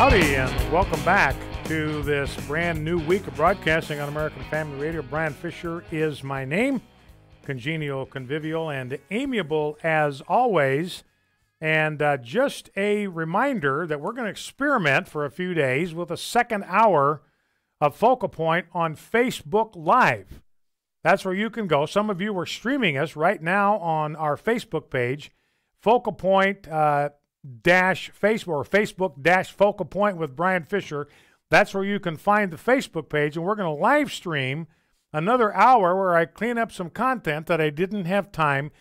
Howdy, and welcome back to this brand new week of broadcasting on American Family Radio. Brian Fisher is my name, congenial, convivial, and amiable as always. And just a reminder that we're going to experiment for a few days with a second hour of Focal Point on Facebook Live. That's where you can go. Some of you are streaming us right now on our Facebook page, Focal Point Facebook or Facebook Focal Point with Brian Fisher. That's where you can find the Facebook page, and we're going to live stream another hour where I clean up some content that I didn't have time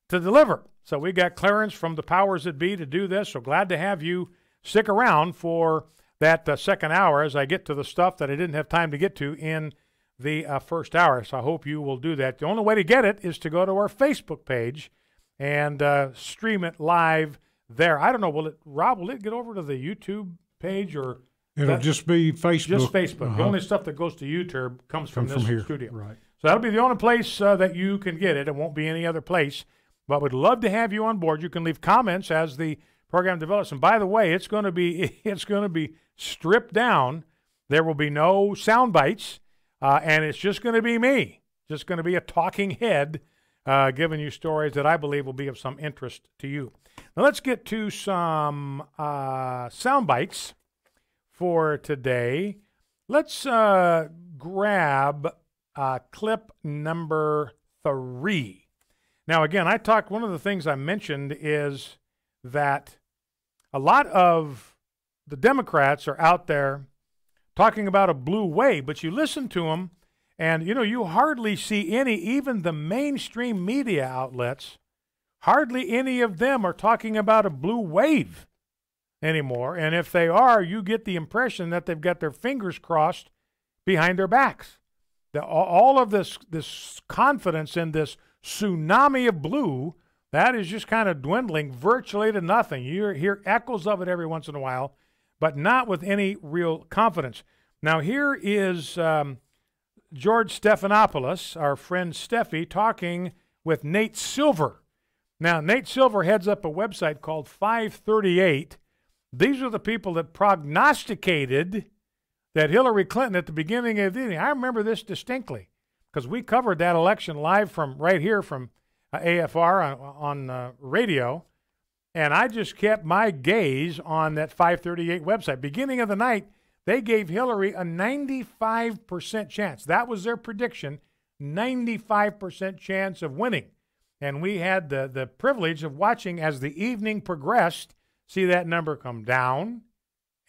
to deliver. So we got clearance from the powers that be to do this, so glad to have you stick around for that second hour as I get to the stuff that I didn't have time to get to in the first hour. So I hope you will do that. The only way to get it is to go to our Facebook page and stream it live there. I don't know, Rob, will it get over to the YouTube page or? It'll just be Facebook. Just Facebook. The only stuff that goes to YouTube comes from this here. studio. Right. So that'll be the only place that you can get it. It won't be any other place. But we'd love to have you on board. You can leave comments as the program develops. And by the way, it's going to be stripped down. There will be no sound bites, and it's just going to be me. Just going to be a talking head giving you stories that I believe will be of some interest to you. Now let's get to some sound bites for today. Let's grab clip number 3. Now, again, one of the things I mentioned is that a lot of the Democrats are out there talking about a blue wave, but you listen to them and, you hardly see even the mainstream media outlets, hardly any of them are talking about a blue wave anymore. And if they are, you get the impression that they've got their fingers crossed behind their backs. All of this confidence in this tsunami of blue, that is just kind of dwindling virtually to nothing. You hear echoes of it every once in a while, but not with any real confidence. Now here is George Stephanopoulos, our friend Steffi, talking with Nate Silver. Now, Nate Silver heads up a website called 538. These are the people that prognosticated that Hillary Clinton at the beginning of the evening. I remember this distinctly because we covered that election live from right here from AFR on radio, and I just kept my gaze on that 538 website. Beginning of the night, they gave Hillary a 95% chance. That was their prediction, 95% chance of winning. And we had the privilege of watching as the evening progressed, see that number come down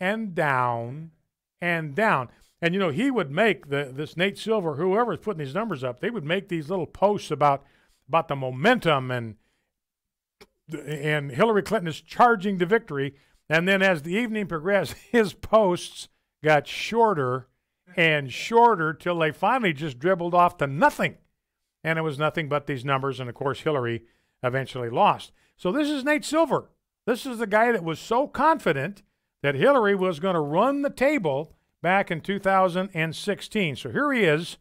and down and down. And, he would make this Nate Silver, whoever's putting these numbers up, they would make these little posts about the momentum and Hillary Clinton is charging to victory. And then as the evening progressed, his posts got shorter and shorter till they finally just dribbled off to nothing. And it was nothing but these numbers. And, of course, Hillary eventually lost. So this is Nate Silver. This is the guy that was so confident that Hillary was going to run the table back in 2016. So here he is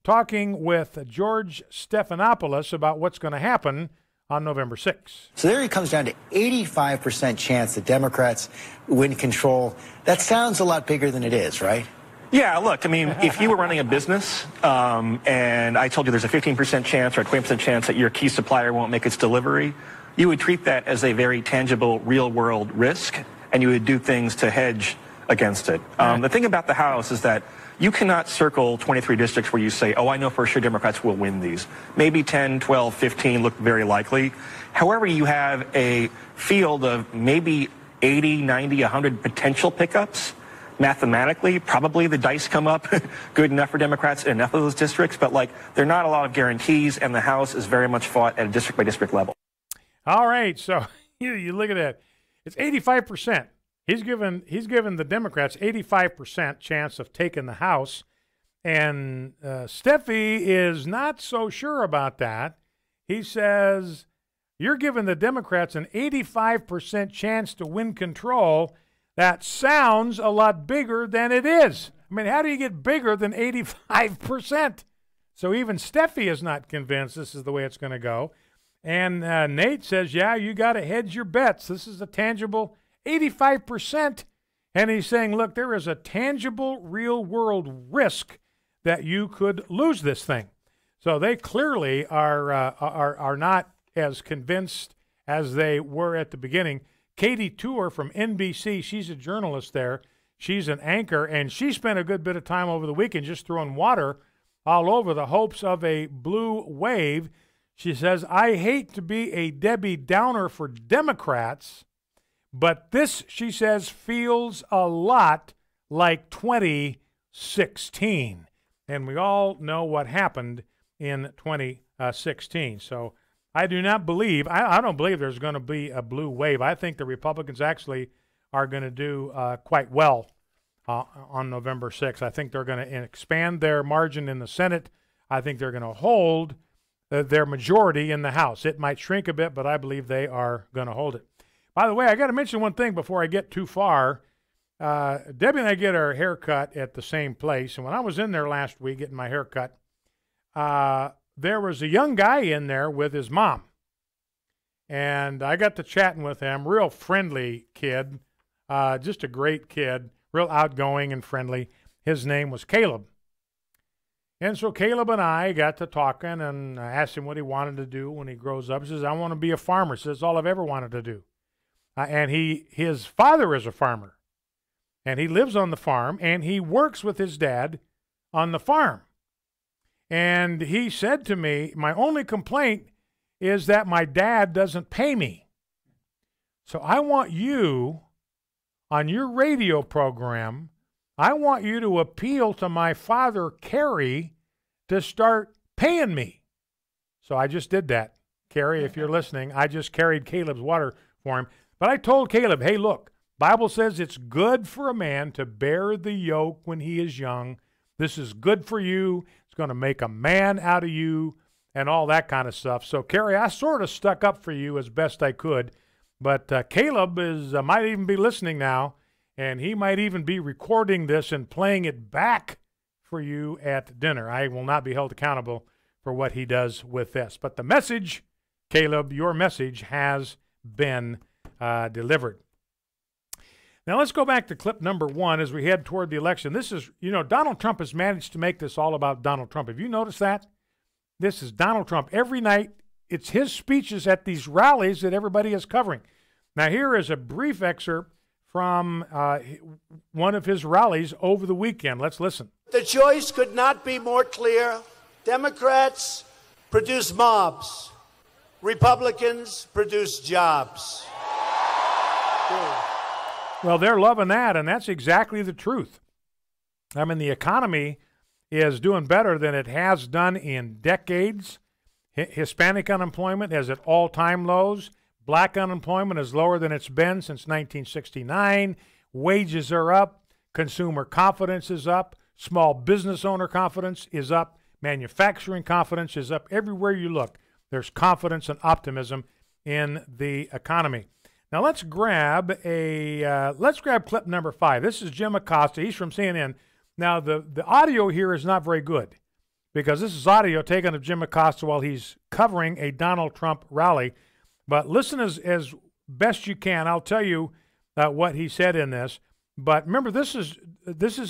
talking with George Stephanopoulos about what's going to happen on November 6th. So there it comes down to 85% chance that Democrats win control. That sounds a lot bigger than it is, right? Yeah, look, I mean, if you were running a business and I told you there's a 15% chance or a 20% chance that your key supplier won't make its delivery, you would treat that as a very tangible, real-world risk, and you would do things to hedge against it. The thing about the House is that you cannot circle 23 districts where you say, oh, I know for sure Democrats will win these. Maybe 10, 12, 15 look very likely. However, you have a field of maybe 80, 90, 100 potential pickups. Mathematically, probably the dice come up good enough for Democrats in enough of those districts, but there are not a lot of guarantees, and the House is very much fought at a district-by-district level. All right, so you look at that. It's 85%. He's given the Democrats 85% chance of taking the House, and Steffi is not so sure about that. He says, you're giving the Democrats an 85% chance to win control. That sounds a lot bigger than it is. I mean, how do you get bigger than 85%? So even Steffi is not convinced this is the way it's going to go. And Nate says, yeah, you got to hedge your bets. This is a tangible 85%. And he's saying, look, there is a tangible, real-world risk that you could lose this thing. So they clearly are not as convinced as they were at the beginning. Katie Tour from NBC, she's a journalist there. She's an anchor, and she spent a good bit of time over the weekend just throwing water all over the hopes of a blue wave. She says, I hate to be a Debbie Downer for Democrats, but this, she says, feels a lot like 2016. And we all know what happened in 2016. So I do not believe, I don't believe there's going to be a blue wave. I think the Republicans actually are going to do quite well on November 6th. I think they're going to expand their margin in the Senate. I think they're going to hold their majority in the House. It might shrink a bit, but I believe they are going to hold it. By the way, I got to mention one thing before I get too far. Debbie and I get our hair cut at the same place, and when I was in there last week getting my hair cut, there was a young guy in there with his mom. And I got to chatting with him, real friendly kid, just a great kid, real outgoing and friendly. His name was Caleb. And so Caleb and I got to talking, and I asked him what he wanted to do when he grows up. He says, I want to be a farmer. He says, that's all I've ever wanted to do. And his father is a farmer. And he lives on the farm, and he works with his dad on the farm. And he said to me, my only complaint is that my dad doesn't pay me. So I want you, on your radio program, I want you to appeal to my father, Kerry, to start paying me. So I just did that. Kerry, if you're listening, I just carried Caleb's water for him. But I told Caleb, hey, look, Bible says it's good for a man to bear the yoke when he is young. This is good for you. It's going to make a man out of you and all that kind of stuff. So, Kerry, I sort of stuck up for you as best I could. But Caleb might even be listening now, and he might even be recording this and playing it back for you at dinner. I will not be held accountable for what he does with this. But the message, Caleb, your message has been delivered. Now, let's go back to clip number 1 as we head toward the election. This is, Donald Trump has managed to make this all about Donald Trump. Have you noticed that? This is Donald Trump. Every night, it's his speeches at these rallies that everybody is covering. Now, here is a brief excerpt from one of his rallies over the weekend. Let's listen. The choice could not be more clear. Democrats produce mobs. Republicans produce jobs. Well, they're loving that, and that's exactly the truth. I mean, the economy is doing better than it has done in decades. Hispanic unemployment is at all-time lows. Black unemployment is lower than it's been since 1969. Wages are up. Consumer confidence is up. Small business owner confidence is up. Manufacturing confidence is up. Everywhere you look, there's confidence and optimism in the economy. Now let's grab clip number 5. This is Jim Acosta. He's from CNN. Now the audio here is not very good because this is audio taken of Jim Acosta while he's covering a Donald Trump rally. But listen as best you can. I'll tell you what he said in this. But remember, this is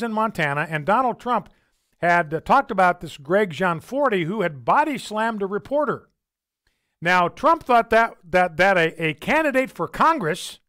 in Montana, and Donald Trump had talked about this Greg Gianforte who had body slammed a reporter. Now, Trump thought that a candidate for Congress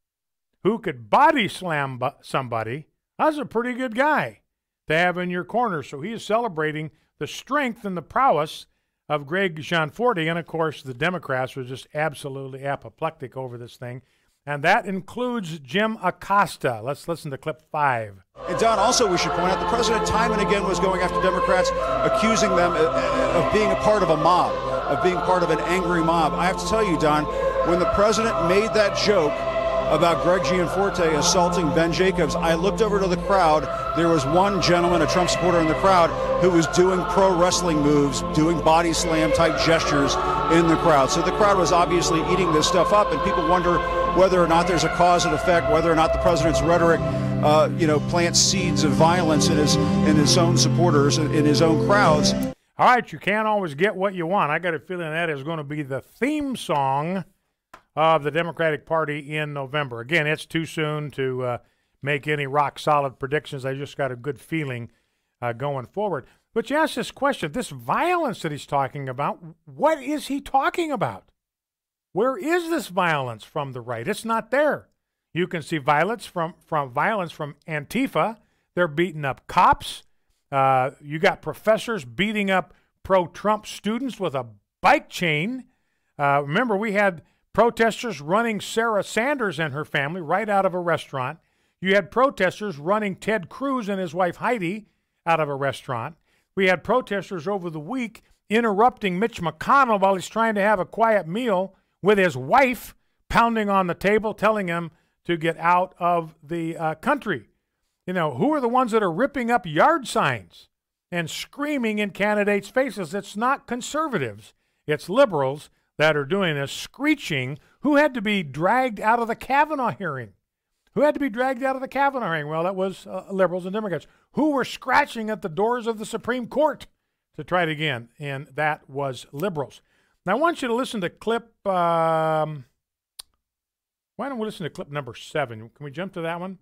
who could body slam somebody, that's a pretty good guy to have in your corner. So he is celebrating the strength and the prowess of Greg Gianforte. And, of course, the Democrats were just absolutely apoplectic over this thing. And that includes Jim Acosta. Let's listen to clip 5. And, Don, also we should point out the president time and again was going after Democrats, accusing them of being a part of a mob, of being part of an angry mob. I have to tell you, Don, when the president made that joke about Greg Gianforte assaulting Ben Jacobs, I looked over to the crowd. There was one gentleman, a Trump supporter in the crowd, who was doing pro wrestling moves, doing body slam type gestures in the crowd. So the crowd was obviously eating this stuff up, and people wonder whether or not there's a cause and effect, whether or not the president's rhetoric, plants seeds of violence in his own supporters, in his own crowds. All right, you can't always get what you want. I got a feeling that is going to be the theme song of the Democratic Party in November. Again, it's too soon to make any rock-solid predictions. I just got a good feeling going forward. But you ask this question, this violence that he's talking about, what is he talking about? Where is this violence from the right? It's not there. You can see violence from Antifa. They're beating up cops. You got professors beating up pro-Trump students with a bike chain. Remember, we had protesters running Sarah Sanders and her family right out of a restaurant. You had protesters running Ted Cruz and his wife Heidi out of a restaurant. We had protesters over the week interrupting Mitch McConnell while he's trying to have a quiet meal with his wife pounding on the table, telling him to get out of the country. You know, who are the ones that are ripping up yard signs and screaming in candidates' faces? It's not conservatives. It's liberals that are doing this, screeching. Who had to be dragged out of the Kavanaugh hearing? Who had to be dragged out of the Kavanaugh hearing? Well, that was liberals and Democrats. Who were scratching at the doors of the Supreme Court to try it again? And that was liberals. Now, I want you to listen to clip, why don't we listen to clip number 7? Can we jump to that one?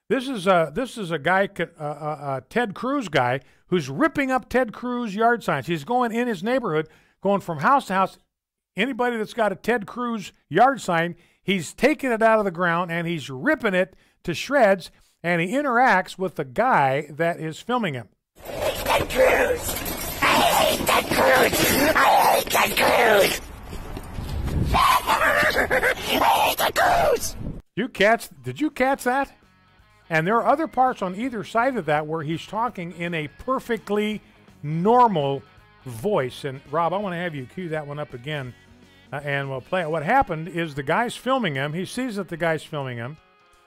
This is a guy, Ted Cruz guy, who's ripping up Ted Cruz yard signs. He's going in his neighborhood, going from house to house. Anybody that's got a Ted Cruz yard sign, he's taking it out of the ground and he's ripping it to shreds, and he interacts with the guy that is filming him. I hate Ted Cruz! I hate Ted Cruz! I hate Ted Cruz! I hate Ted Cruz! Did you catch that? And there are other parts on either side of that where he's talking in a perfectly normal voice. And Rob, I want to have you cue that one up again, and we'll play it. What happened is the guy's filming him. He sees that the guy's filming him,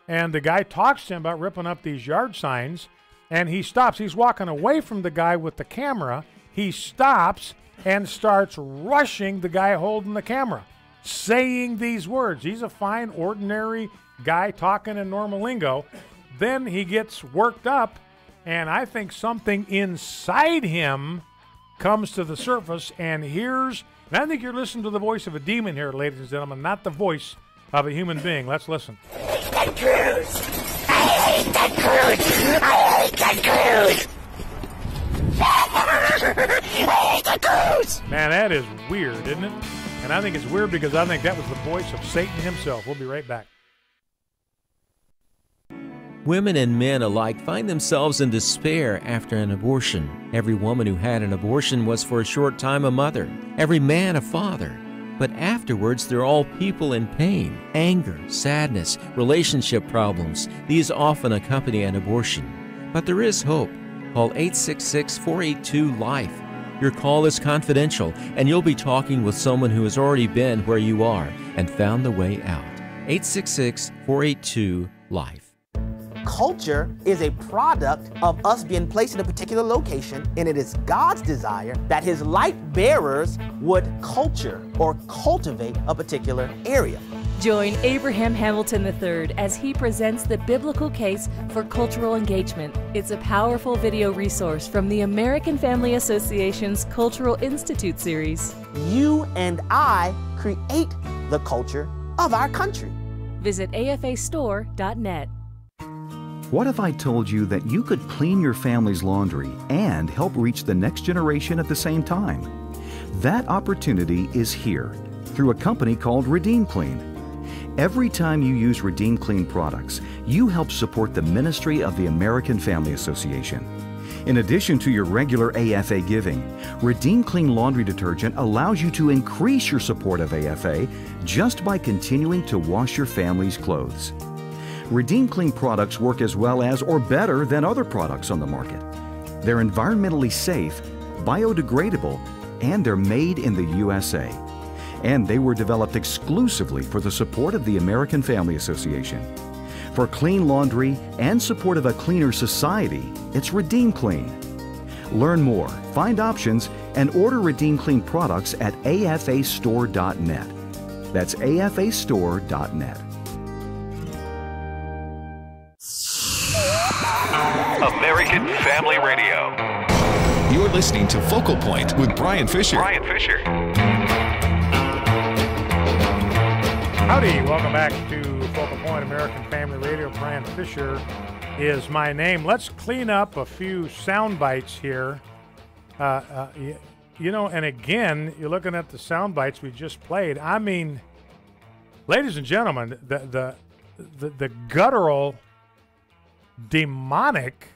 and the guy talks to him about ripping up these yard signs, and he stops. He's walking away from the guy with the camera. He stops and starts rushing the guy holding the camera, saying these words. He's a fine, ordinary guy talking in normal lingo. Then he gets worked up, and I think something inside him comes to the surface, and I think you're listening to the voice of a demon here, ladies and gentlemen, not the voice of a human being. Let's listen. I hate Ted Cruz! I hate Ted Cruz! I hate Ted Cruz! I hate Ted Cruz! Man, that is weird, isn't it? And I think it's weird because I think that was the voice of Satan himself. We'll be right back. Women and men alike find themselves in despair after an abortion. Every woman who had an abortion was for a short time a mother, every man a father. But afterwards, they're all people in pain, anger, sadness, relationship problems. These often accompany an abortion. But there is hope. Call 866-482-LIFE. Your call is confidential, and you'll be talking with someone who has already been where you are and found the way out. 866-482-LIFE. Culture is a product of us being placed in a particular location, and it is God's desire that his light bearers would culture or cultivate a particular area. Join Abraham Hamilton III as he presents the biblical case for cultural engagement. It's a powerful video resource from the American Family Association's Cultural Institute series. You and I create the culture of our country. Visit afastore.net. What if I told you that you could clean your family's laundry and help reach the next generation at the same time? That opportunity is here through a company called Redeem Clean. Every time you use Redeem Clean products, you help support the ministry of the American Family Association. In addition to your regular AFA giving, Redeem Clean laundry detergent allows you to increase your support of AFA just by continuing to wash your family's clothes. Redeem Clean products work as well as or better than other products on the market. They're environmentally safe, biodegradable, and they're made in the USA. And they were developed exclusively for the support of the American Family Association. For clean laundry and support of a cleaner society, it's Redeem Clean. Learn more, find options, and order Redeem Clean products at afastore.net. That's afastore.net. American Family Radio. You're listening to Focal Point with Brian Fisher. Howdy, welcome back to Focal Focal Point American Family Radio. Brian Fisher is my name. Let's clean up a few sound bites here. You know, and again, you're looking at the sound bites we just played. I mean, ladies and gentlemen, the guttural, demonic,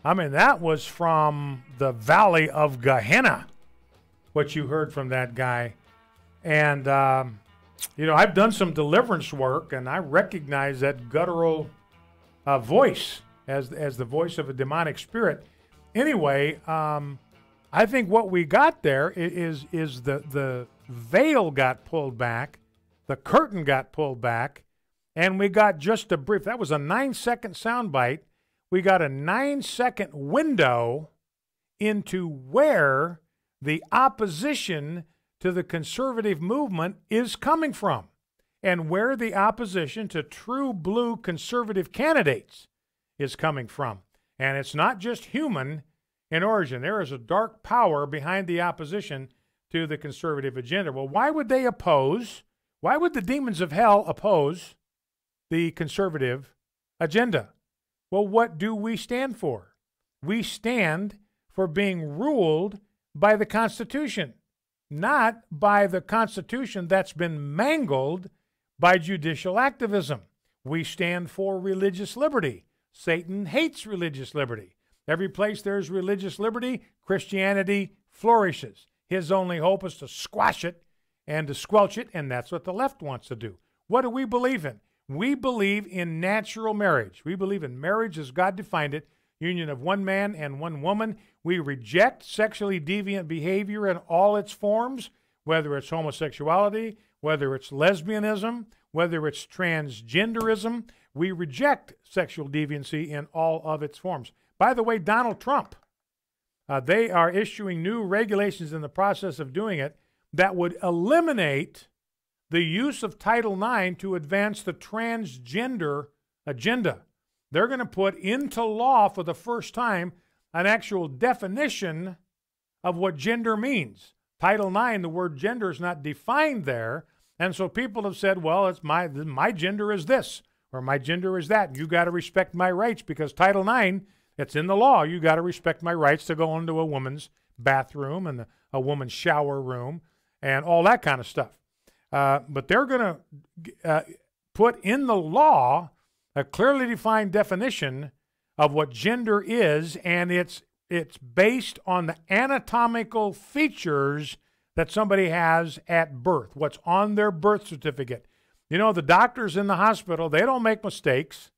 I mean, that was from the Valley of Gehenna, what you heard from that guy. And, you know, I've done some deliverance work, and I recognize that guttural voice as the voice of a demonic spirit. Anyway, I think what we got there is the veil got pulled back, the curtain got pulled back, and we got just a brief. That was a 9-second soundbite. We got a 9-second window into where the opposition to the conservative movement is coming from, and where the opposition to true blue conservative candidates is coming from. And it's not just human in origin. There is a dark power behind the opposition to the conservative agenda. Well, why would they oppose? Why would the demons of hell oppose the conservative agenda? Well, what do we stand for? We stand for being ruled by the Constitution, not by the Constitution that's been mangled by judicial activism. We stand for religious liberty. Satan hates religious liberty. Every place there's religious liberty, Christianity flourishes. His only hope is to squash it and to squelch it, and that's what the left wants to do. What do we believe in? We believe in natural marriage. We believe in marriage as God defined it, union of one man and one woman. We reject sexually deviant behavior in all its forms, whether it's homosexuality, whether it's lesbianism, whether it's transgenderism. We reject sexual deviancy in all of its forms. By the way, Donald Trump, they are issuing new regulations in the process of doing it that would eliminate the use of Title IX to advance the transgender agenda. They're going to put into law for the first time an actual definition of what gender means. Title IX, the word gender is not defined there, and so people have said, well, it's my gender is this, or my gender is that. You got to respect my rights because Title IX, it's in the law. You got to respect my rights to go into a woman's bathroom and a woman's shower room and all that kind of stuff. But they're going to put in the law a clearly defined definition of what gender is, and it's based on the anatomical features that somebody has at birth, what's on their birth certificate. You know, the doctors in the hospital, they don't make mistakes.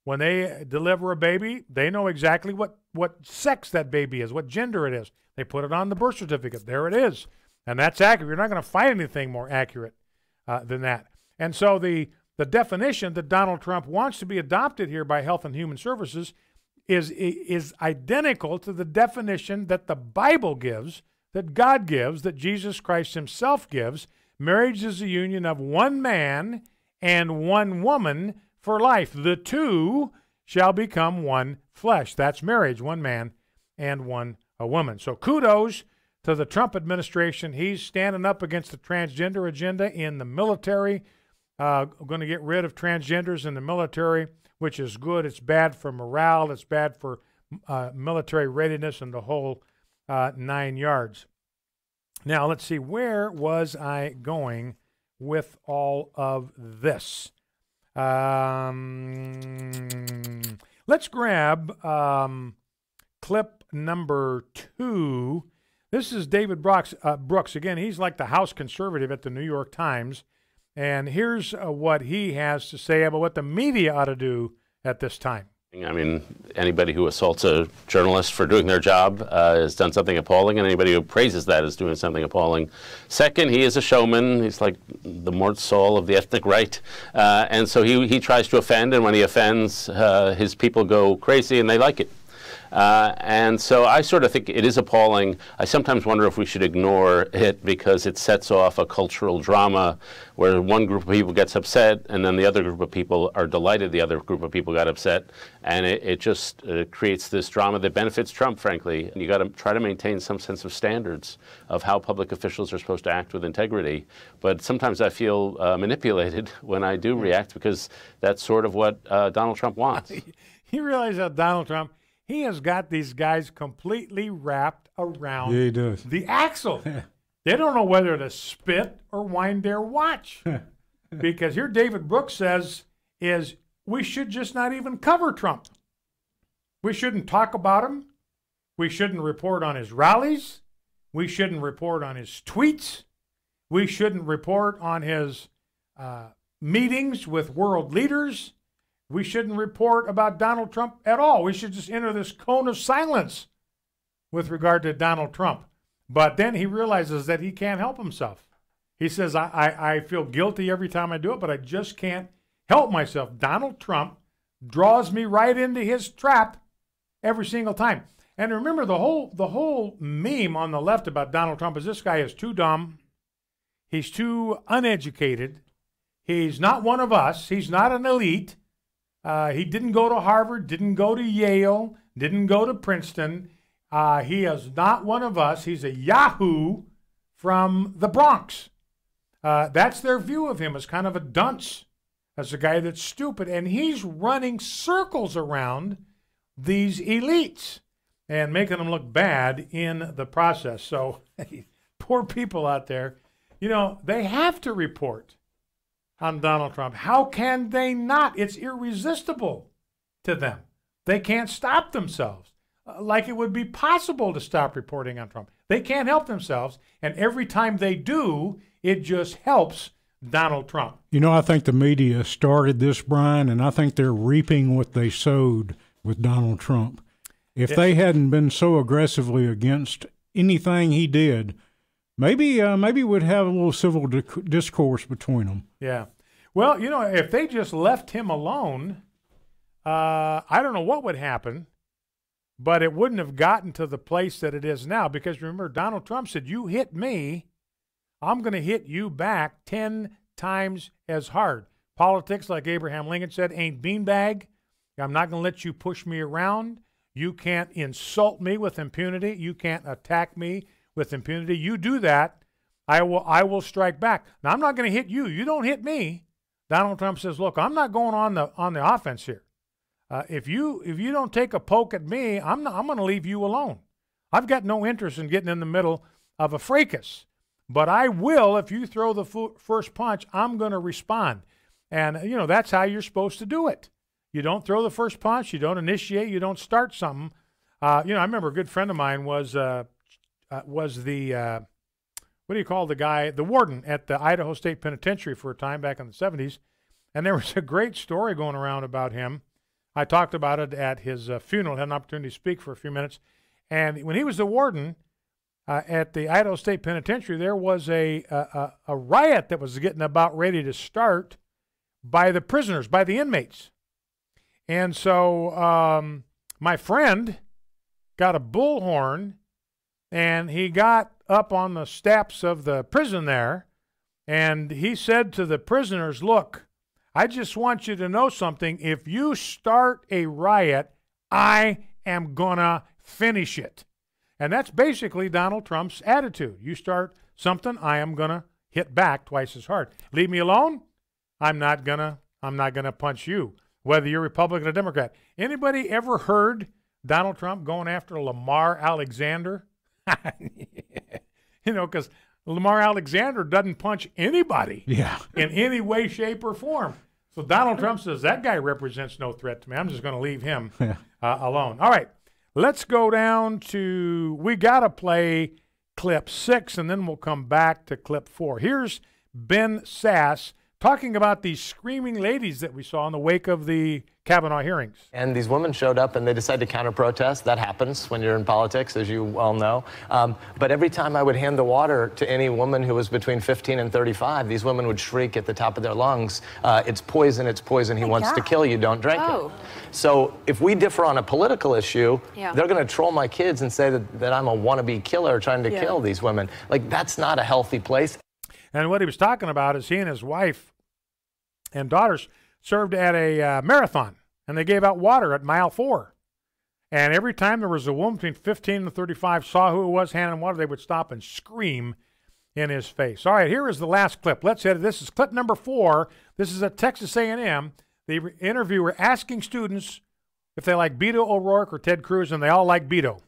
When they deliver a baby, they know exactly what sex that baby is, what gender it is. They put it on the birth certificate. There it is. And that's accurate. You're not going to find anything more accurate than that. And so the definition that Donald Trump wants to be adopted here by Health and Human Services is identical to the definition that the Bible gives, that God gives, that Jesus Christ himself gives. Marriage is a union of one man and one woman for life. The two shall become one flesh. That's marriage, one man and a woman. So kudos to the Trump administration. He's standing up against the transgender agenda in the military. Going to get rid of transgenders in the military, which is good. It's bad for morale. It's bad for military readiness and the whole 9 yards. Now, let's see. Where was I going with all of this? Let's grab clip number 2. This is David Brooks. Again, he's like the House conservative at the New York Times. And here's what he has to say about what the media ought to do at this time. I mean, anybody who assaults a journalist for doing their job has done something appalling, and anybody who praises that is doing something appalling. Second, he is a showman. He's like the Mort Saul of the ethnic right. And so he tries to offend, and when he offends, his people go crazy, and they like it. And so I sort of think it is appalling. I sometimes wonder if we should ignore it because it sets off a cultural drama where one group of people gets upset and then the other group of people are delighted the other group of people got upset. And it just creates this drama that benefits Trump, frankly. And you got to try to maintain some sense of standards of how public officials are supposed to act with integrity. But sometimes I feel manipulated when I do react because that's sort of what Donald Trump wants. You realize that Donald Trump, he has got these guys completely wrapped around he does. the axle. They don't know whether to spit or wind their watch. Because here David Brooks says is we should just not even cover Trump. We shouldn't talk about him. We shouldn't report on his rallies. We shouldn't report on his tweets. We shouldn't report on his meetings with world leaders. We shouldn't report about Donald Trump at all. We should just enter this cone of silence with regard to Donald Trump. But then he realizes that he can't help himself. He says, I feel guilty every time I do it, but I just can't help myself. Donald Trump draws me right into his trap every single time. And remember, the whole meme on the left about Donald Trump is this guy is too dumb. He's too uneducated. He's not one of us. He's not an elite. He didn't go to Harvard, didn't go to Yale, didn't go to Princeton. He is not one of us. He's a yahoo from the Bronx. That's their view of him as kind of a dunce, as a guy that's stupid. And he's running circles around these elites and making them look bad in the process. So poor people out there, you know, they have to report on Donald Trump. How can they not? It's irresistible to them. They can't stop themselves. Like it would be possible to stop reporting on Trump. They can't help themselves, and every time they do, it just helps Donald Trump. You know, I think the media started this, Brian, and I think they're reaping what they sowed with Donald Trump. If they hadn't been so aggressively against anything he did, maybe we'd have a little civil discourse between them. Yeah. Well, you know, if they just left him alone, I don't know what would happen, but it wouldn't have gotten to the place that it is now. Because remember, Donald Trump said, you hit me, I'm going to hit you back 10 times as hard. Politics, like Abraham Lincoln said, ain't beanbag. I'm not going to let you push me around. You can't insult me with impunity. You can't attack me with impunity. You do that, I will strike back. Now, I'm not going to hit you. You don't hit me. Donald Trump says, look, I'm not going on the offense here. If you don't take a poke at me, I'm going to leave you alone. I've got no interest in getting in the middle of a fracas. But I will, if you throw the first punch, I'm going to respond. And, you know, that's how you're supposed to do it. You don't throw the first punch. You don't initiate. You don't start something. You know, I remember a good friend of mine was the, what do you call the guy, the warden at the Idaho State Penitentiary for a time back in the 70s. And there was a great story going around about him. I talked about it at his funeral, had an opportunity to speak for a few minutes. And when he was the warden at the Idaho State Penitentiary, there was a riot that was getting about ready to start by the prisoners, by the inmates. And so my friend got a bullhorn, and he got up on the steps of the prison there, and he said to the prisoners, look, I just want you to know something. If you start a riot, I am going to finish it. And that's basically Donald Trump's attitude. You start something, I am going to hit back twice as hard. Leave me alone, I'm not going to punch you, whether you're Republican or Democrat. Anybody ever heard Donald Trump going after Lamar Alexander? You know, because Lamar Alexander doesn't punch anybody in any way, shape, or form. So Donald Trump says, that guy represents no threat to me. I'm just going to leave him alone. All right, let's go down to, we got to play clip 6, and then we'll come back to clip 4. Here's Ben Sasse talking about these screaming ladies that we saw in the wake of the Kavanaugh hearings. And these women showed up and they decided to counter-protest. That happens when you're in politics, as you well know. But every time I would hand the water to any woman who was between 15 and 35, these women would shriek at the top of their lungs, it's poison, he wants to kill you, don't drink it. So if we differ on a political issue, they're going to troll my kids and say that I'm a wannabe killer trying to kill these women. Like, that's not a healthy place. And what he was talking about is he and his wife and daughters served at a marathon, and they gave out water at mile 4. And every time there was a woman between 15 and 35 saw who it was handing water, they would stop and scream in his face. All right, here is the last clip. Let's hit it. This is clip number 4. This is at Texas A&M. The interviewer asking students if they like Beto O'Rourke or Ted Cruz, and they all like Beto.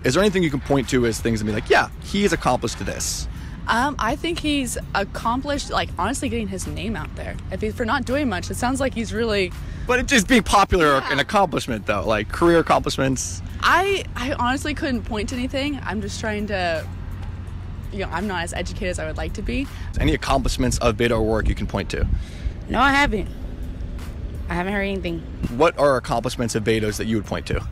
Is there anything you can point to as things and be like, yeah, he's accomplished this? I think he's accomplished, like, honestly getting his name out there. For not doing much, it sounds like he's really... But it's just being popular an accomplishment, though, like career accomplishments. I honestly couldn't point to anything. I'm just trying to, I'm not as educated as I would like to be. Any accomplishments of Beto O'Rourke you can point to? No, I haven't. I haven't heard anything. What are accomplishments of Beto's that you would point to?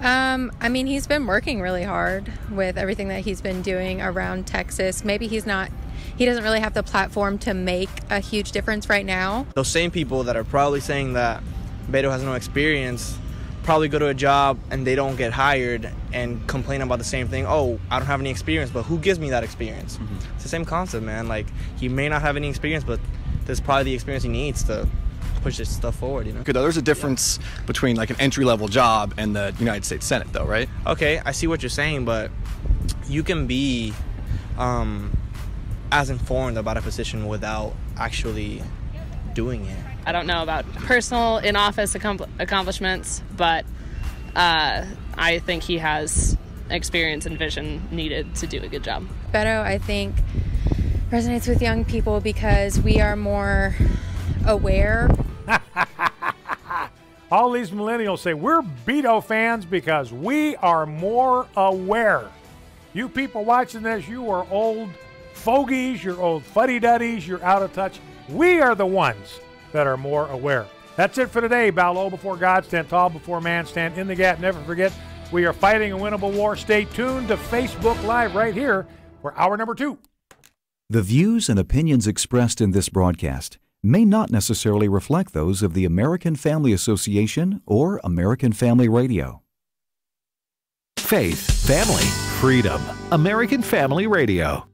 I mean, he's been working really hard with everything that he's been doing around Texas. Maybe he doesn't really have the platform to make a huge difference right now. Those same people that are probably saying that Beto has no experience probably go to a job and they don't get hired and complain about the same thing. Oh, I don't have any experience, but who gives me that experience? Mm-hmm. It's the same concept, man. Like, he may not have any experience, but there's probably the experience he needs to push this stuff forward, Okay, there's a difference between like an entry-level job and the United States Senate, though, right? Okay, I see what you're saying, but you can be as informed about a position without actually doing it. I don't know about personal in-office accomplishments, but I think he has experience and vision needed to do a good job. Beto, I think, resonates with young people because we are more aware. All these millennials say we're Beto fans because we are more aware. You people watching this, you are old fogies, you're old fuddy-duddies, you're out of touch. We are the ones that are more aware. That's it for today. Bow low before God, stand tall before man, stand in the gap. Never forget, we are fighting a winnable war. Stay tuned to Facebook Live right here for hour number 2. The views and opinions expressed in this broadcast may not necessarily reflect those of the American Family Association or American Family Radio. Faith, family, freedom. American Family Radio.